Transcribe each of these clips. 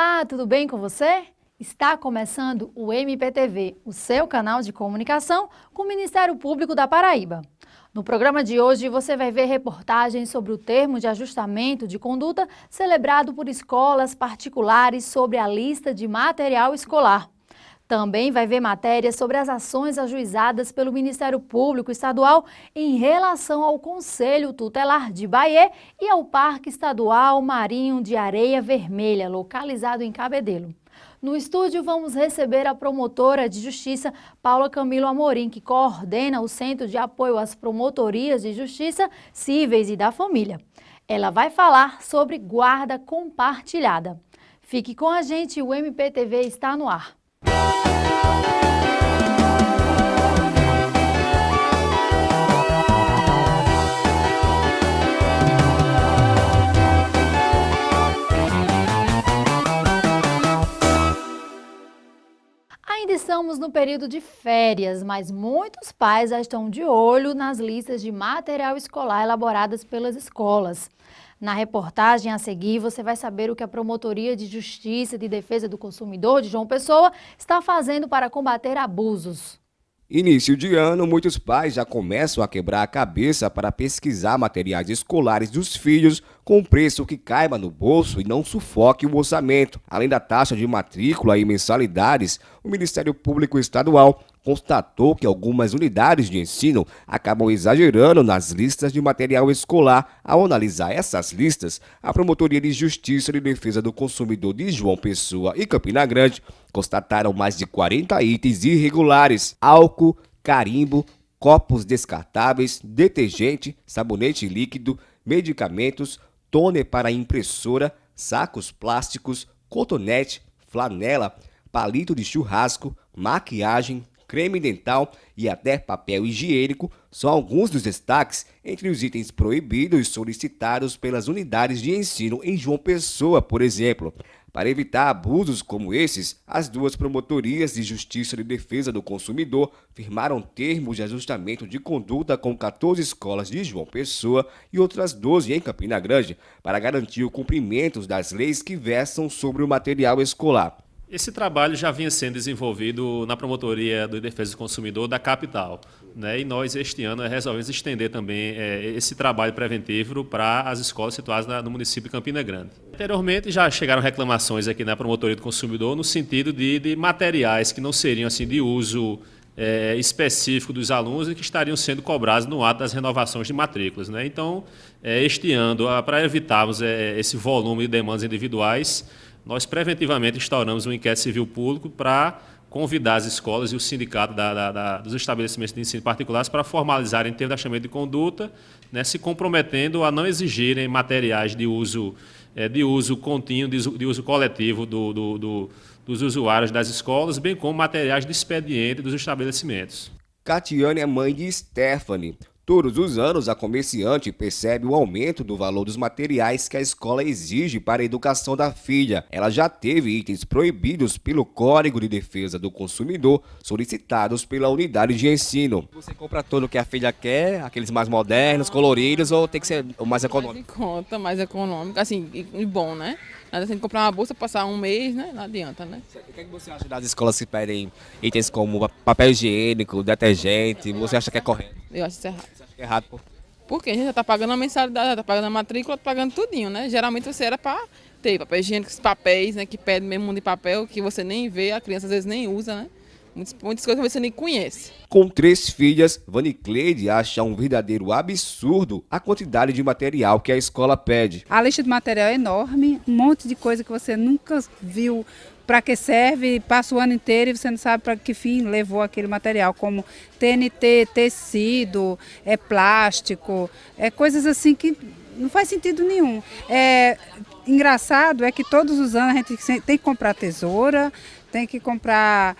Olá, tudo bem com você? Está começando o MPTV, o seu canal de comunicação com o Ministério Público da Paraíba. No programa de hoje você vai ver reportagens sobre o termo de ajustamento de conduta celebrado por escolas particulares sobre a lista de material escolar. Também vai ver matérias sobre as ações ajuizadas pelo Ministério Público Estadual em relação ao Conselho Tutelar de Bahia e ao Parque Estadual Marinho de Areia Vermelha, localizado em Cabedelo. No estúdio vamos receber a promotora de Justiça, Paula Camilo Amorim, que coordena o Centro de Apoio às Promotorias de Justiça Cíveis e da Família. Ela vai falar sobre guarda compartilhada. Fique com a gente, o MPTV está no ar. Ainda estamos no período de férias, mas muitos pais já estão de olho nas listas de material escolar elaboradas pelas escolas. Na reportagem a seguir, você vai saber o que a Promotoria de Justiça e de Defesa do Consumidor de João Pessoa está fazendo para combater abusos. Início de ano, muitos pais já começam a quebrar a cabeça para pesquisar materiais escolares dos filhos com preço que caiba no bolso e não sufoque o orçamento. Além da taxa de matrícula e mensalidades, o Ministério Público Estadual constatou que algumas unidades de ensino acabam exagerando nas listas de material escolar. Ao analisar essas listas, a Promotoria de Justiça e Defesa do Consumidor de João Pessoa e Campina Grande constataram mais de 40 itens irregulares: álcool, carimbo, copos descartáveis, detergente, sabonete líquido, medicamentos, toner para impressora, sacos plásticos, cotonete, flanela, palito de churrasco, maquiagem, creme dental e até papel higiênico são alguns dos destaques entre os itens proibidos e solicitados pelas unidades de ensino em João Pessoa, por exemplo. Para evitar abusos como esses, as duas promotorias de Justiça e Defesa do Consumidor firmaram termos de ajustamento de conduta com 14 escolas de João Pessoa e outras 12 em Campina Grande, para garantir o cumprimento das leis que versam sobre o material escolar. Esse trabalho já vinha sendo desenvolvido na Promotoria de Defesa do Consumidor da capital, né? E nós, este ano, resolvemos estender também esse trabalho preventivo para as escolas situadas no município de Campina Grande. Anteriormente, já chegaram reclamações aqui na Promotoria do Consumidor no sentido de materiais que não seriam assim, de uso específico dos alunos e que estariam sendo cobrados no ato das renovações de matrículas, né? Então, este ano, para evitarmos esse volume de demandas individuais, nós preventivamente instauramos um inquérito civil público para convidar as escolas e o sindicato dos estabelecimentos de ensino particulares para formalizarem termo de ajustamento de conduta, né, se comprometendo a não exigirem materiais de uso contínuo, de uso coletivo dos usuários das escolas, bem como materiais de expediente dos estabelecimentos. Catiane é mãe de Stephanie. Todos os anos, a comerciante percebe o aumento do valor dos materiais que a escola exige para a educação da filha. Ela já teve itens proibidos pelo Código de Defesa do Consumidor, solicitados pela unidade de ensino. Você compra tudo o que a filha quer, aqueles mais modernos, coloridos, ou tem que ser o mais econômico? Mais em conta, mais econômico, assim, e bom, né? Nada assim de comprar uma bolsa, passar um mês, né? Não adianta, né? O que você acha das escolas que pedem itens como papel higiênico, detergente? Você acha que é correto? Eu acho isso errado. Você acha que é errado? Porque a gente já está pagando a mensalidade, já está pagando a matrícula, tá pagando tudinho, né? Geralmente você era para ter papel higiênico, esses papéis, né? Que pedem mesmo de papel, que você nem vê, a criança às vezes nem usa, né? Muitas coisas que você nem conhece. Com 3 filhas, Vanicleide acha um verdadeiro absurdo a quantidade de material que a escola pede. A lista de material é enorme, um monte de coisa que você nunca viu para que serve, passa o ano inteiro e você não sabe para que fim levou aquele material, como TNT, tecido, plástico, coisas assim que não faz sentido nenhum. Engraçado é que todos os anos a gente tem que comprar tesoura, tem que comprar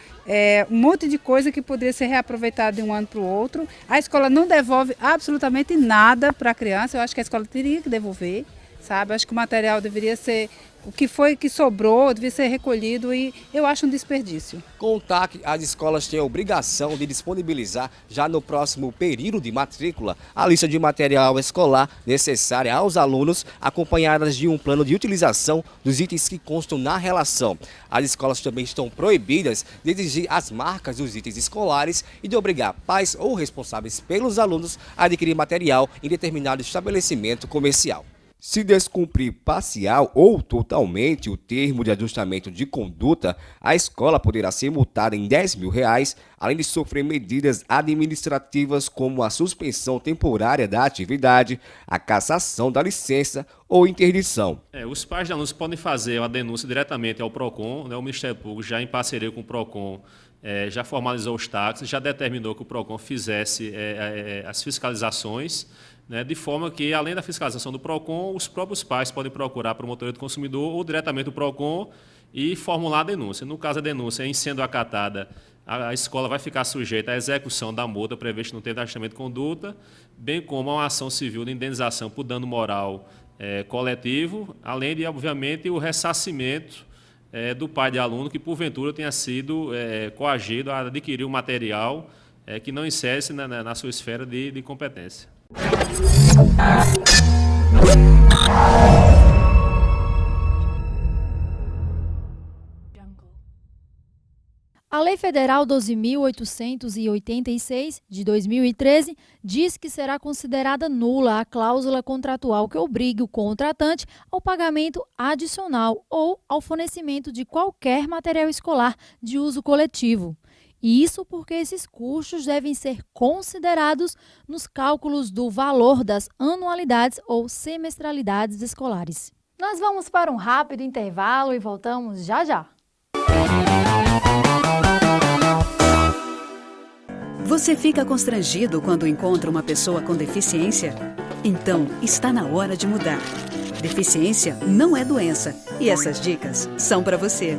um monte de coisa que poderia ser reaproveitada de um ano para o outro. A escola não devolve absolutamente nada para a criança, eu acho que a escola teria que devolver, sabe? Eu acho que o material deveria ser O que foi que sobrou devia ser recolhido e eu acho um desperdício. Contar que as escolas têm a obrigação de disponibilizar, já no próximo período de matrícula, a lista de material escolar necessária aos alunos, acompanhadas de um plano de utilização dos itens que constam na relação. As escolas também estão proibidas de exigir as marcas dos itens escolares e de obrigar pais ou responsáveis pelos alunos a adquirir material em determinado estabelecimento comercial. Se descumprir parcial ou totalmente o termo de ajustamento de conduta, a escola poderá ser multada em R$10.000, além de sofrer medidas administrativas como a suspensão temporária da atividade, a cassação da licença ou interdição. Os pais de alunos podem fazer uma denúncia diretamente ao PROCON, né? O Ministério Público, já em parceria com o PROCON, já formalizou os táxis, já determinou que o PROCON fizesse as fiscalizações, né, de forma que, além da fiscalização do PROCON, os próprios pais podem procurar a Promotoria do Consumidor ou diretamente o PROCON e formular a denúncia. No caso, a denúncia em sendo acatada, a escola vai ficar sujeita à execução da multa prevista no termo de ajustamento de conduta, bem como a uma ação civil de indenização por dano moral coletivo, além de, obviamente, o ressarcimento do pai de aluno que, porventura, tenha sido coagido a adquirir o material que não insere-se na sua esfera de competência. A Lei Federal 12.886, de 2013, diz que será considerada nula a cláusula contratual que obrigue o contratante ao pagamento adicional ou ao fornecimento de qualquer material escolar de uso coletivo. Isso porque esses custos devem ser considerados nos cálculos do valor das anualidades ou semestralidades escolares. Nós vamos para um rápido intervalo e voltamos já já. Você fica constrangido quando encontra uma pessoa com deficiência? Então, está na hora de mudar. Deficiência não é doença e essas dicas são para você.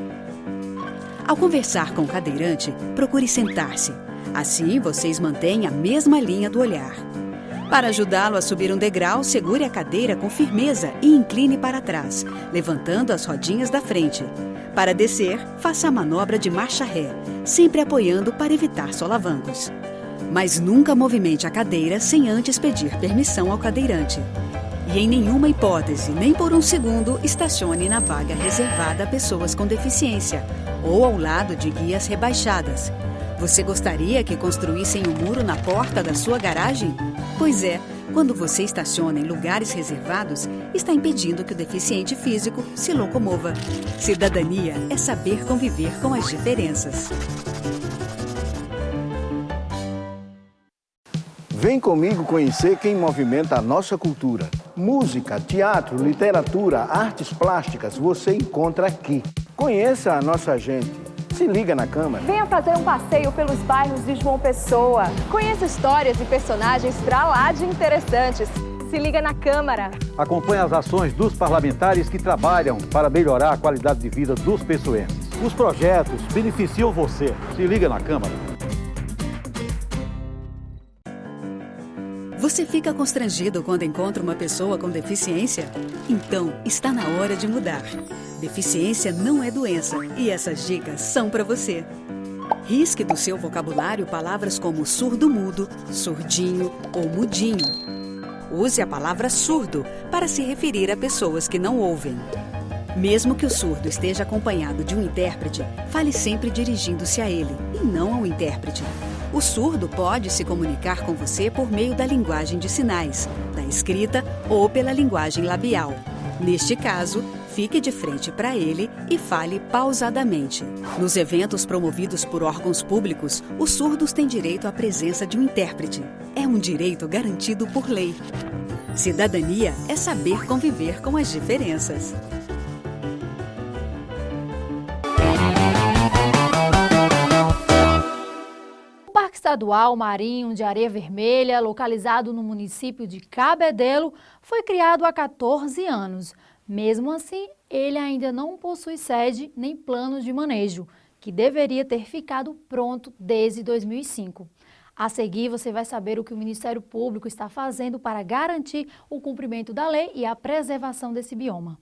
Ao conversar com o cadeirante, procure sentar-se. Assim, vocês mantêm a mesma linha do olhar. Para ajudá-lo a subir um degrau, segure a cadeira com firmeza e incline para trás, levantando as rodinhas da frente. Para descer, faça a manobra de marcha ré, sempre apoiando para evitar solavancos. Mas nunca movimente a cadeira sem antes pedir permissão ao cadeirante. E em nenhuma hipótese, nem por um segundo, estacione na vaga reservada a pessoas com deficiência ou ao lado de guias rebaixadas. Você gostaria que construíssem um muro na porta da sua garagem? Pois é, quando você estaciona em lugares reservados, está impedindo que o deficiente físico se locomova. Cidadania é saber conviver com as diferenças. Vem comigo conhecer quem movimenta a nossa cultura. Música, teatro, literatura, artes plásticas, você encontra aqui. Conheça a nossa gente. Se liga na Câmara. Venha fazer um passeio pelos bairros de João Pessoa. Conheça histórias e personagens pra lá de interessantes. Se liga na Câmara. Acompanhe as ações dos parlamentares que trabalham para melhorar a qualidade de vida dos pessoenses. Os projetos beneficiam você. Se liga na Câmara. Você fica constrangido quando encontra uma pessoa com deficiência? Então, está na hora de mudar. Deficiência não é doença e essas dicas são para você. Risque do seu vocabulário palavras como surdo-mudo, surdinho ou mudinho. Use a palavra surdo para se referir a pessoas que não ouvem. Mesmo que o surdo esteja acompanhado de um intérprete, fale sempre dirigindo-se a ele e não ao intérprete. O surdo pode se comunicar com você por meio da linguagem de sinais, da escrita ou pela linguagem labial. Neste caso, fique de frente para ele e fale pausadamente. Nos eventos promovidos por órgãos públicos, os surdos têm direito à presença de um intérprete. É um direito garantido por lei. Cidadania é saber conviver com as diferenças. O Parque Estadual Marinho de Areia Vermelha, localizado no município de Cabedelo, foi criado há 14 anos. Mesmo assim, ele ainda não possui sede nem plano de manejo, que deveria ter ficado pronto desde 2005. A seguir, você vai saber o que o Ministério Público está fazendo para garantir o cumprimento da lei e a preservação desse bioma.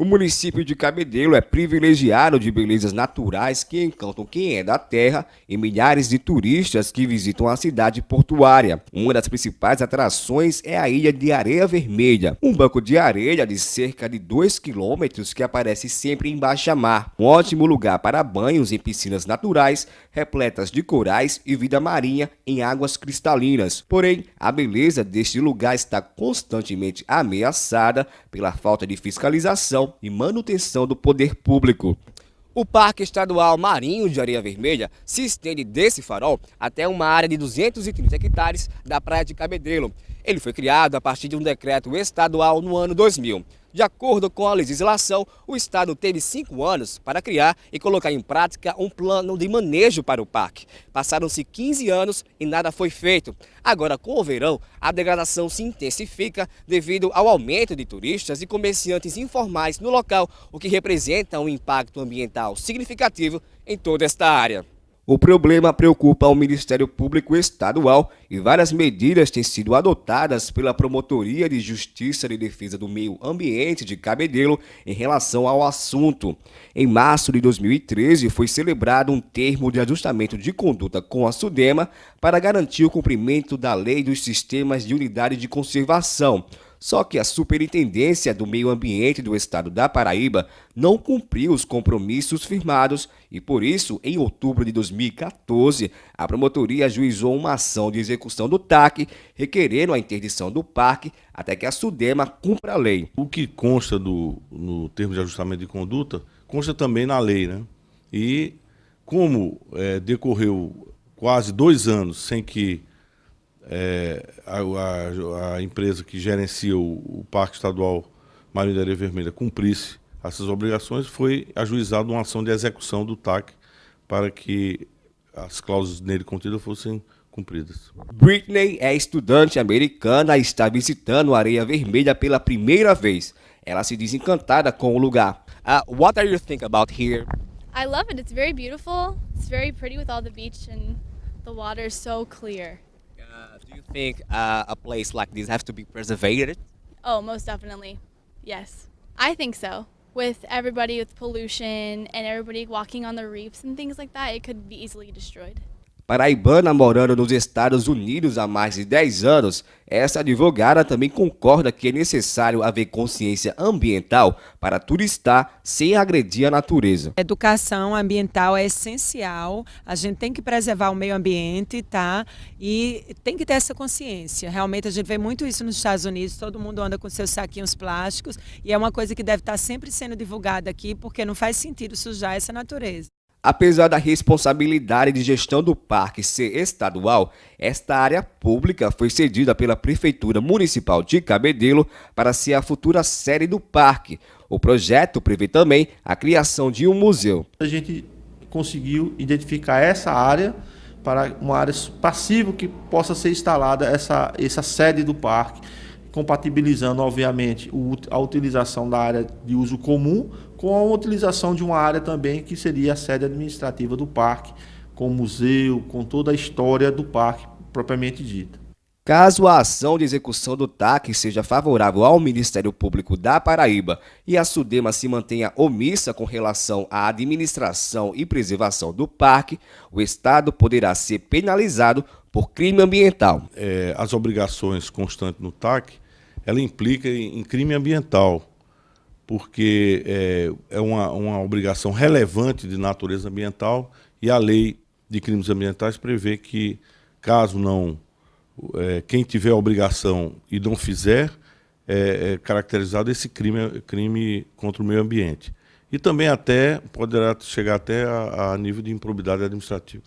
O município de Cabedelo é privilegiado de belezas naturais que encantam quem é da terra e milhares de turistas que visitam a cidade portuária. Uma das principais atrações é a Ilha de Areia Vermelha, um banco de areia de cerca de 2 quilômetros que aparece sempre em baixa mar. Um ótimo lugar para banhos em piscinas naturais, repletas de corais e vida marinha em águas cristalinas. Porém, a beleza deste lugar está constantemente ameaçada pela falta de fiscalização e manutenção do poder público. O Parque Estadual Marinho de Areia Vermelha se estende desse farol até uma área de 230 hectares da praia de Cabedelo. Ele foi criado a partir de um decreto estadual no ano 2000. De acordo com a legislação, o Estado teve 5 anos para criar e colocar em prática um plano de manejo para o parque. Passaram-se 15 anos e nada foi feito. Agora, com o verão, a degradação se intensifica devido ao aumento de turistas e comerciantes informais no local, o que representa um impacto ambiental significativo em toda esta área. O problema preocupa o Ministério Público Estadual e várias medidas têm sido adotadas pela Promotoria de Justiça de Defesa do Meio Ambiente de Cabedelo em relação ao assunto. Em março de 2013, foi celebrado um termo de ajustamento de conduta com a SUDEMA para garantir o cumprimento da Lei dos Sistemas de Unidade de Conservação. Só que a Superintendência do Meio Ambiente do Estado da Paraíba não cumpriu os compromissos firmados e, por isso, em outubro de 2014, a promotoria ajuizou uma ação de execução do TAC, requerendo a interdição do parque até que a SUDEMA cumpra a lei. O que consta no termo de ajustamento de conduta, consta também na lei, né? E como decorreu quase 2 anos sem que a empresa que gerencia o Parque Estadual Marinho de Areia Vermelha cumprisse essas obrigações, foi ajuizada uma ação de execução do TAC para que as cláusulas nele contidas fossem cumpridas. Britney é estudante americana e está visitando a Areia Vermelha pela primeira vez. Ela se diz encantada com o lugar. What are you thinking about here? I love it. It's very beautiful. It's very pretty with all the beach and the water is so clear. Do you think a place like this has to be preserved? Oh, most definitely. Yes. I think so. With everybody with pollution and everybody walking on the reefs and things like that, it could be easily destroyed. Paraibana morando nos Estados Unidos há mais de 10 anos, essa advogada também concorda que é necessário haver consciência ambiental para turistar sem agredir a natureza. A educação ambiental é essencial, a gente tem que preservar o meio ambiente, tá? E tem que ter essa consciência. Realmente a gente vê muito isso nos Estados Unidos, todo mundo anda com seus saquinhos plásticos e é uma coisa que deve estar sempre sendo divulgada aqui, porque não faz sentido sujar essa natureza. Apesar da responsabilidade de gestão do parque ser estadual, esta área pública foi cedida pela Prefeitura Municipal de Cabedelo para ser a futura sede do parque. O projeto prevê também a criação de um museu. A gente conseguiu identificar essa área para uma área passível que possa ser instalada essa sede do parque, compatibilizando, obviamente, a utilização da área de uso comum com a utilização de uma área também que seria a sede administrativa do parque, com o museu, com toda a história do parque propriamente dita. Caso a ação de execução do TAC seja favorável ao Ministério Público da Paraíba e a SUDEMA se mantenha omissa com relação à administração e preservação do parque, o Estado poderá ser penalizado por crime ambiental. As obrigações constantes no TAC, ela implica em crime ambiental, porque é uma obrigação relevante de natureza ambiental e a lei de crimes ambientais prevê que, caso não, quem tiver a obrigação e não fizer, é caracterizado esse crime contra o meio ambiente. E também poderá chegar até a nível de improbidade administrativa.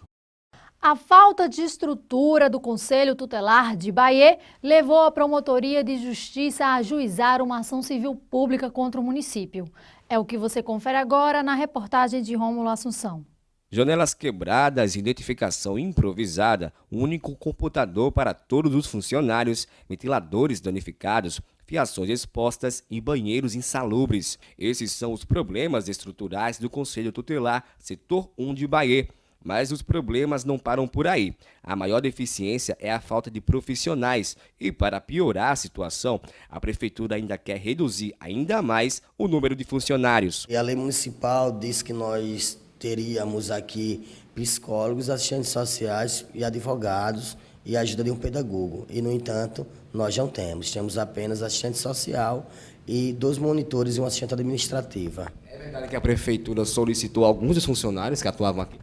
A falta de estrutura do Conselho Tutelar de Bahia levou a Promotoria de Justiça a ajuizar uma ação civil pública contra o município. É o que você confere agora na reportagem de Rômulo Assunção. Janelas quebradas, identificação improvisada, único computador para todos os funcionários, ventiladores danificados, fiações expostas e banheiros insalubres. Esses são os problemas estruturais do Conselho Tutelar, Setor 1 de Bahia. Mas os problemas não param por aí. A maior deficiência é a falta de profissionais e, para piorar a situação, a Prefeitura ainda quer reduzir ainda mais o número de funcionários. E a lei municipal diz que nós teríamos aqui psicólogos, assistentes sociais e advogados e a ajuda de um pedagogo. E, no entanto, nós não temos. Temos apenas assistente social e 2 monitores e um assistente administrativa. É verdade que a Prefeitura solicitou alguns dos funcionários que atuavam aqui?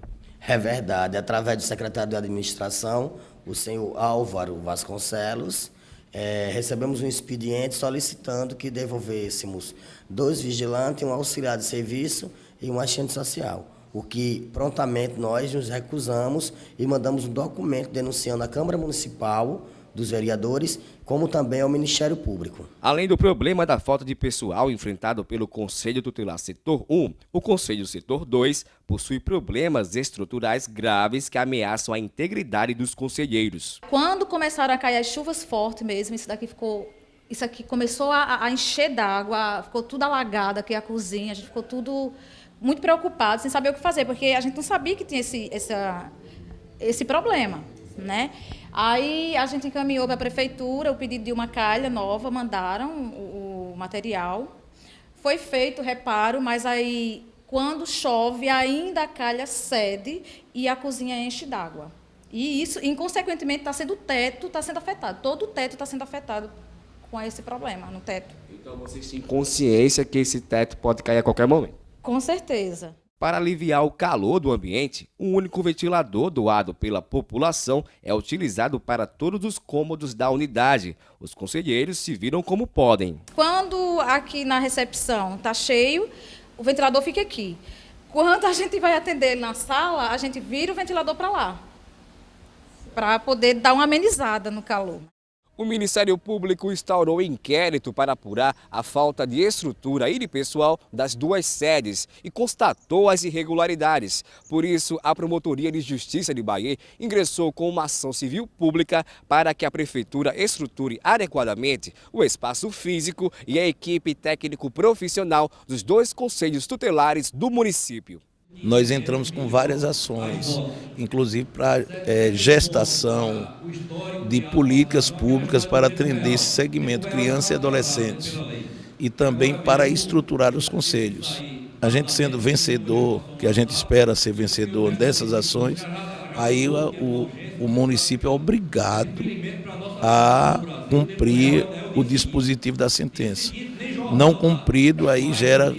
É verdade. Através do secretário de administração, o senhor Álvaro Vasconcelos, recebemos um expediente solicitando que devolvêssemos 2 vigilantes, um auxiliar de serviço e um assistente social. O que prontamente nós nos recusamos e mandamos um documento denunciando à Câmara Municipal dos Vereadores, como também ao Ministério Público. Além do problema da falta de pessoal enfrentado pelo Conselho Tutelar Setor 1, o Conselho Setor 2 possui problemas estruturais graves que ameaçam a integridade dos conselheiros. Quando começaram a cair as chuvas fortes mesmo, isso aqui começou a encher d'água, ficou tudo alagado aqui a cozinha, a gente ficou tudo muito preocupado, sem saber o que fazer, porque a gente não sabia que tinha esse problema, né? Aí a gente encaminhou para a Prefeitura o pedido de uma calha nova, mandaram o material, foi feito o reparo, mas aí quando chove ainda a calha cede e a cozinha enche d'água. E isso, inconsequentemente, o teto está sendo afetado, todo o teto está sendo afetado com esse problema no teto. Então vocês têm consciência que esse teto pode cair a qualquer momento? Com certeza. Para aliviar o calor do ambiente, um único ventilador doado pela população é utilizado para todos os cômodos da unidade. Os conselheiros se viram como podem. Quando aqui na recepção está cheio, o ventilador fica aqui. Quando a gente vai atender na sala, a gente vira o ventilador para lá, para poder dar uma amenizada no calor. O Ministério Público instaurou inquérito para apurar a falta de estrutura e de pessoal das 2 sedes e constatou as irregularidades. Por isso, a Promotoria de Justiça de Bahia ingressou com uma ação civil pública para que a Prefeitura estruture adequadamente o espaço físico e a equipe técnico-profissional dos 2 conselhos tutelares do município. Nós entramos com várias ações, inclusive para gestação de políticas públicas para atender esse segmento, criança e adolescente, e também para estruturar os conselhos. A gente sendo vencedor, que a gente espera ser vencedor dessas ações, aí o município é obrigado a cumprir o dispositivo da sentença. Não cumprido, aí gera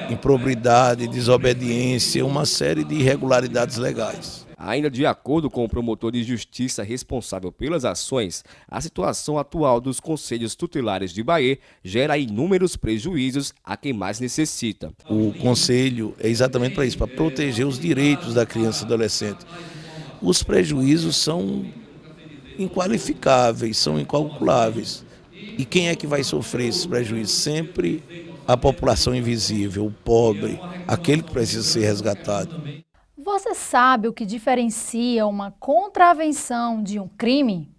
improbidade, desobediência, uma série de irregularidades legais. Ainda de acordo com o promotor de justiça responsável pelas ações, a situação atual dos conselhos tutelares de Bahia gera inúmeros prejuízos a quem mais necessita. O conselho é exatamente para isso, para proteger os direitos da criança e adolescente. Os prejuízos são inqualificáveis, são incalculáveis. E quem é que vai sofrer esses prejuízos? Sempre a população invisível, o pobre, aquele que precisa ser resgatado. Você sabe o que diferencia uma contravenção de um crime?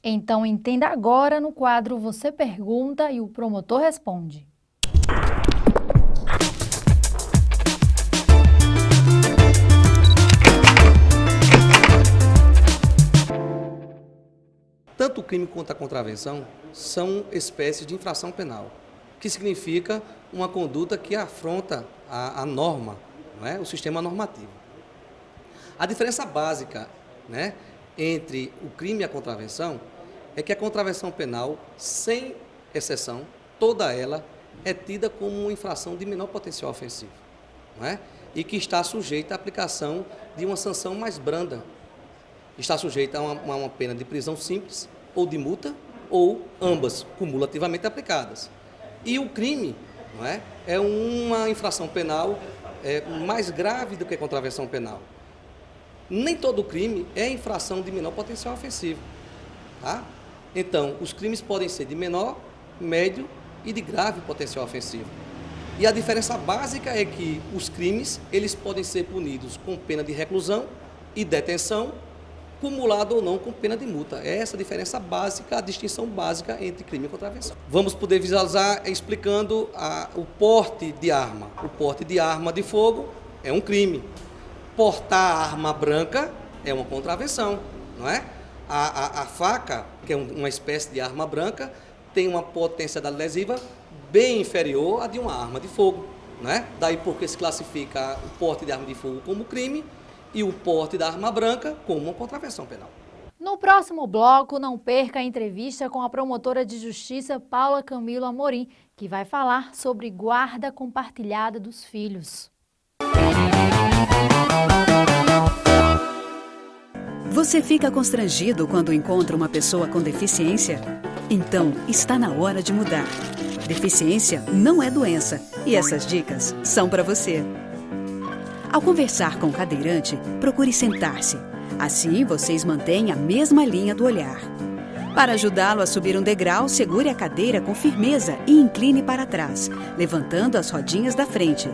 Então entenda agora no quadro Você Pergunta e o Promotor Responde. Tanto o crime quanto a contravenção são espécies de infração penal, que significa uma conduta que afronta a norma, não é? O sistema normativo. A diferença básica, né, entre o crime e a contravenção é que a contravenção penal, sem exceção, toda ela é tida como uma infração de menor potencial ofensivo, não é? E que está sujeita à aplicação de uma sanção mais branda. Está sujeita a uma pena de prisão simples ou de multa, ou ambas cumulativamente aplicadas. E o crime, não é uma infração penal mais grave do que a contravenção penal. Nem todo crime é infração de menor potencial ofensivo. Tá? Então, os crimes podem ser de menor, médio e de grave potencial ofensivo. E a diferença básica é que os crimes eles podem ser punidos com pena de reclusão e detenção, cumulado ou não com pena de multa. É essa a diferença básica, a distinção básica entre crime e contravenção. Vamos poder visualizar explicando o porte de arma. O porte de arma de fogo é um crime. Portar arma branca é uma contravenção, não é? A faca, que é uma espécie de arma branca, tem uma potencialidade lesiva bem inferior à de uma arma de fogo, não é? Daí porque se classifica o porte de arma de fogo como crime e o porte da arma branca como uma contravenção penal. No próximo bloco, não perca a entrevista com a promotora de justiça Paula Camilo Amorim, que vai falar sobre guarda compartilhada dos filhos. Você fica constrangido quando encontra uma pessoa com deficiência? Então, está na hora de mudar. Deficiência não é doença e essas dicas são para você. Ao conversar com o cadeirante, procure sentar-se. Assim, vocês mantêm a mesma linha do olhar. Para ajudá-lo a subir um degrau, segure a cadeira com firmeza e incline para trás, levantando as rodinhas da frente.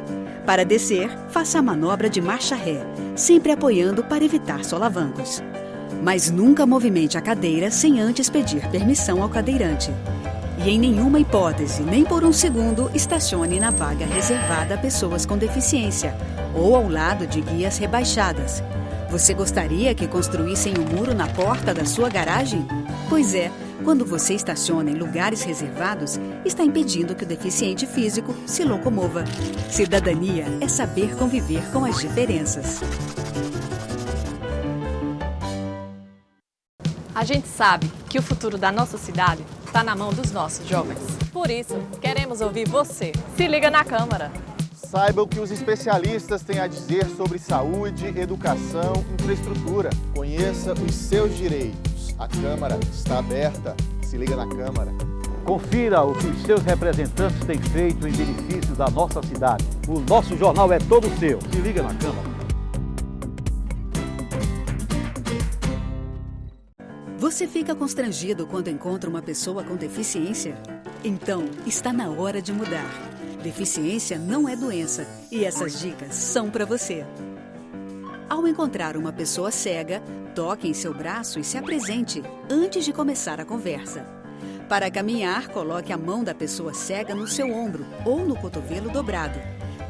Para descer, faça a manobra de marcha ré, sempre apoiando para evitar solavancos. Mas nunca movimente a cadeira sem antes pedir permissão ao cadeirante. E em nenhuma hipótese, nem por um segundo, estacione na vaga reservada a pessoas com deficiência ou ao lado de guias rebaixadas. Você gostaria que construíssem um muro na porta da sua garagem? Pois é, quando você estaciona em lugares reservados, está impedindo que o deficiente físico se locomova. Cidadania é saber conviver com as diferenças. A gente sabe que o futuro da nossa cidade está na mão dos nossos jovens. Por isso, queremos ouvir você. Se liga na Câmara. Saiba o que os especialistas têm a dizer sobre saúde, educação, infraestrutura. Conheça os seus direitos. A Câmara está aberta. Se liga na Câmara. Confira o que os seus representantes têm feito em benefício da nossa cidade. O nosso jornal é todo seu. Se liga na Câmara. Você fica constrangido quando encontra uma pessoa com deficiência? Então, está na hora de mudar. Deficiência não é doença e essas dicas são para você. Ao encontrar uma pessoa cega, toque em seu braço e se apresente antes de começar a conversa. Para caminhar, coloque a mão da pessoa cega no seu ombro ou no cotovelo dobrado.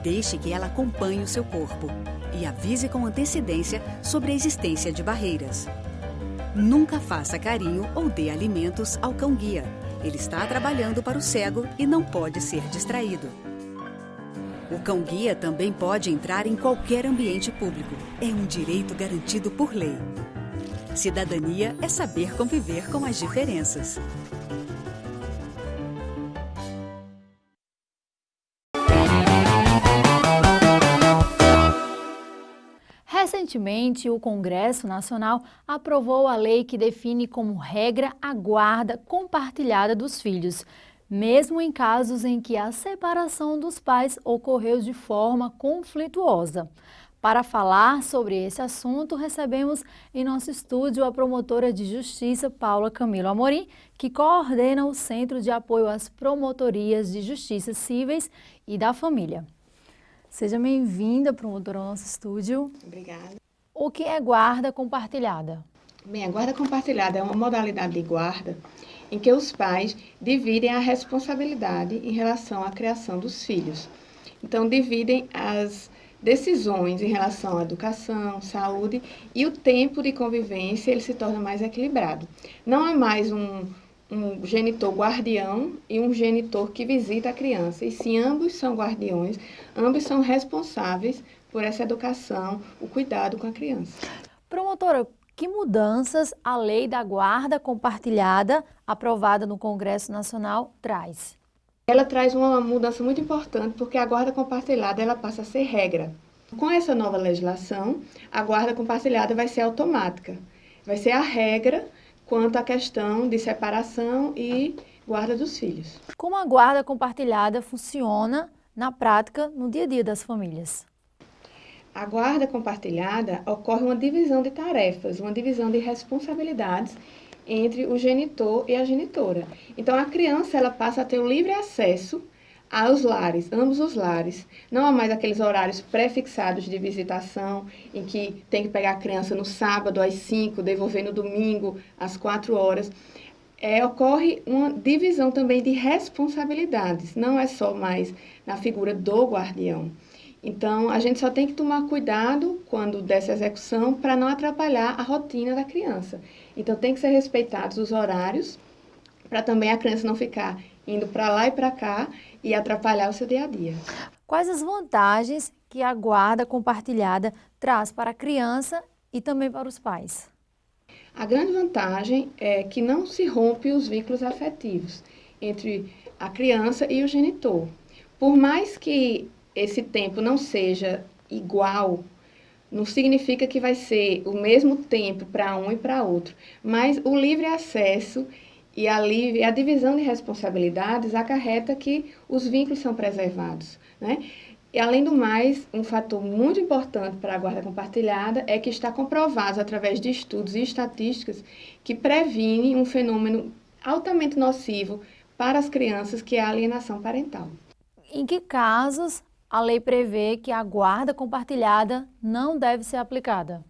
Deixe que ela acompanhe o seu corpo e avise com antecedência sobre a existência de barreiras. Nunca faça carinho ou dê alimentos ao cão-guia. Ele está trabalhando para o cego e não pode ser distraído. O cão-guia também pode entrar em qualquer ambiente público. É um direito garantido por lei. Cidadania é saber conviver com as diferenças. Recentemente, o Congresso Nacional aprovou a lei que define como regra a guarda compartilhada dos filhos, mesmo em casos em que a separação dos pais ocorreu de forma conflituosa. Para falar sobre esse assunto, recebemos em nosso estúdio a promotora de justiça Paula Camilo Amorim, que coordena o Centro de Apoio às Promotorias de Justiça Cíveis e da Família. Seja bem-vinda, promotora, ao nosso estúdio. Obrigada. O que é guarda compartilhada? Bem, a guarda compartilhada é uma modalidade de guarda em que os pais dividem a responsabilidade em relação à criação dos filhos. Então, dividem as decisões em relação à educação, saúde e o tempo de convivência, ele se torna mais equilibrado. Não é mais um genitor guardião e um genitor que visita a criança, e sim ambos são guardiões, ambos são responsáveis por essa educação, o cuidado com a criança. Promotora, que mudanças a lei da guarda compartilhada, aprovada no Congresso Nacional, traz? Ela traz uma mudança muito importante, porque a guarda compartilhada ela passa a ser regra. Com essa nova legislação, a guarda compartilhada vai ser automática, vai ser a regra quanto à questão de separação e guarda dos filhos. Como a guarda compartilhada funciona na prática, no dia a dia das famílias? A guarda compartilhada ocorre uma divisão de tarefas, uma divisão de responsabilidades entre o genitor e a genitora. Então, a criança ela passa a ter o livre acesso aos lares, ambos os lares. Não há mais aqueles horários pré-fixados de visitação, em que tem que pegar a criança no sábado às 5, devolver no domingo às 4 horas. Ocorre uma divisão também de responsabilidades, não é só mais na figura do guardião. Então, a gente só tem que tomar cuidado quando dessa execução para não atrapalhar a rotina da criança. Então, tem que ser respeitados os horários para também a criança não ficar indo para lá e para cá e atrapalhar o seu dia a dia. Quais as vantagens que a guarda compartilhada traz para a criança e também para os pais? A grande vantagem é que não se rompe os vínculos afetivos entre a criança e o genitor. Por mais que esse tempo não seja igual, não significa que vai ser o mesmo tempo para um e para outro, mas o livre acesso e a divisão de responsabilidades acarreta que os vínculos são preservados, né? E, além do mais, um fator muito importante para a guarda compartilhada é que está comprovado através de estudos e estatísticas que previne um fenômeno altamente nocivo para as crianças, que é a alienação parental. Em que casos a lei prevê que a guarda compartilhada não deve ser aplicada?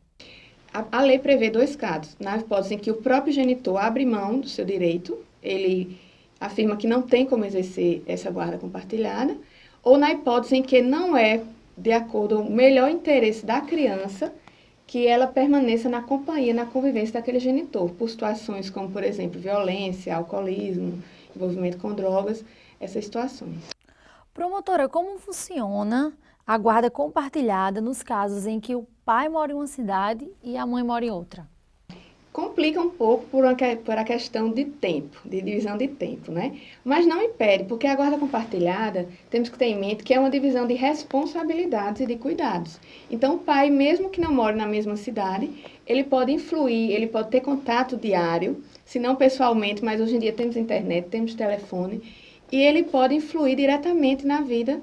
A lei prevê 2 casos. Na hipótese em que o próprio genitor abre mão do seu direito, ele afirma que não tem como exercer essa guarda compartilhada, ou na hipótese em que não é de acordo com o melhor interesse da criança que ela permaneça na companhia, na convivência daquele genitor, por situações como, por exemplo, violência, alcoolismo, envolvimento com drogas, essas situações. Promotora, como funciona a guarda compartilhada nos casos em que o pai mora em uma cidade e a mãe mora em outra? Complica um pouco por a questão de tempo, de divisão de tempo, né? Mas não impede, porque a guarda compartilhada, temos que ter em mente que é uma divisão de responsabilidades e de cuidados. Então, o pai, mesmo que não more na mesma cidade, ele pode influir, ele pode ter contato diário, se não pessoalmente, mas hoje em dia temos internet, temos telefone, e ele pode influir diretamente na vida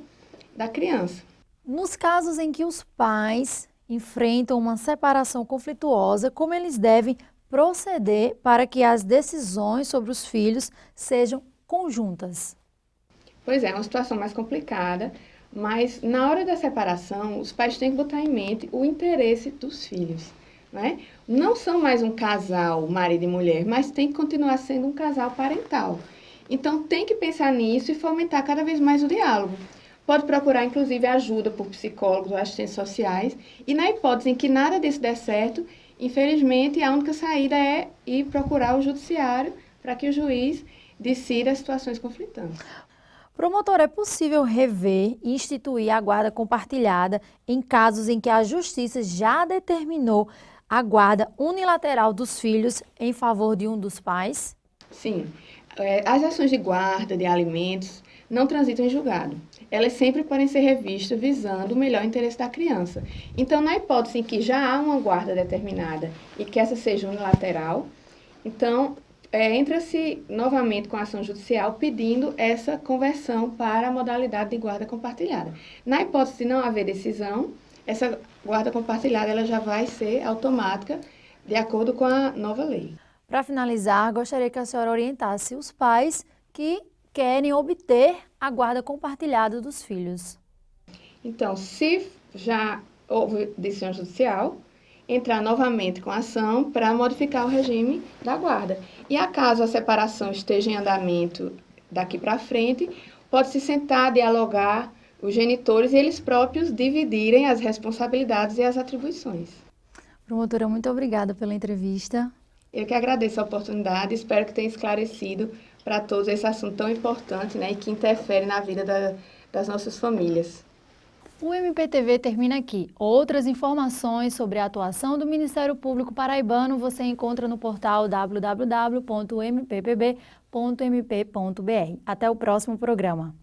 da criança. Nos casos em que os pais enfrentam uma separação conflituosa, como eles devem proceder para que as decisões sobre os filhos sejam conjuntas? Pois é uma situação mais complicada, mas na hora da separação, os pais têm que botar em mente o interesse dos filhos, né? Não são mais um casal, marido e mulher, mas tem que continuar sendo um casal parental. Então, tem que pensar nisso e fomentar cada vez mais o diálogo. Pode procurar, inclusive, ajuda por psicólogos ou assistentes sociais. E na hipótese em que nada disso der certo, infelizmente, a única saída é ir procurar o judiciário para que o juiz decida as situações conflitantes. Promotor, é possível rever e instituir a guarda compartilhada em casos em que a justiça já determinou a guarda unilateral dos filhos em favor de um dos pais? Sim. As ações de guarda de alimentos não transitam em julgado. Elas sempre podem ser revistas visando o melhor interesse da criança. Então, na hipótese em que já há uma guarda determinada e que essa seja unilateral, então, entra-se novamente com a ação judicial pedindo essa conversão para a modalidade de guarda compartilhada. Na hipótese de não haver decisão, essa guarda compartilhada ela já vai ser automática de acordo com a nova lei. Para finalizar, gostaria que a senhora orientasse os pais que querem obter a guarda compartilhada dos filhos. Então, se já houve decisão judicial, entrar novamente com a ação para modificar o regime da guarda. E acaso a separação esteja em andamento daqui para frente, pode-se sentar, dialogar os genitores e eles próprios dividirem as responsabilidades e as atribuições. Promotora, muito obrigada pela entrevista. Eu que agradeço a oportunidade, espero que tenha esclarecido para todos esse assunto tão importante, né, e que interfere na vida das nossas famílias. O MPTV termina aqui. Outras informações sobre a atuação do Ministério Público Paraibano você encontra no portal www.mppb.mp.br. Até o próximo programa.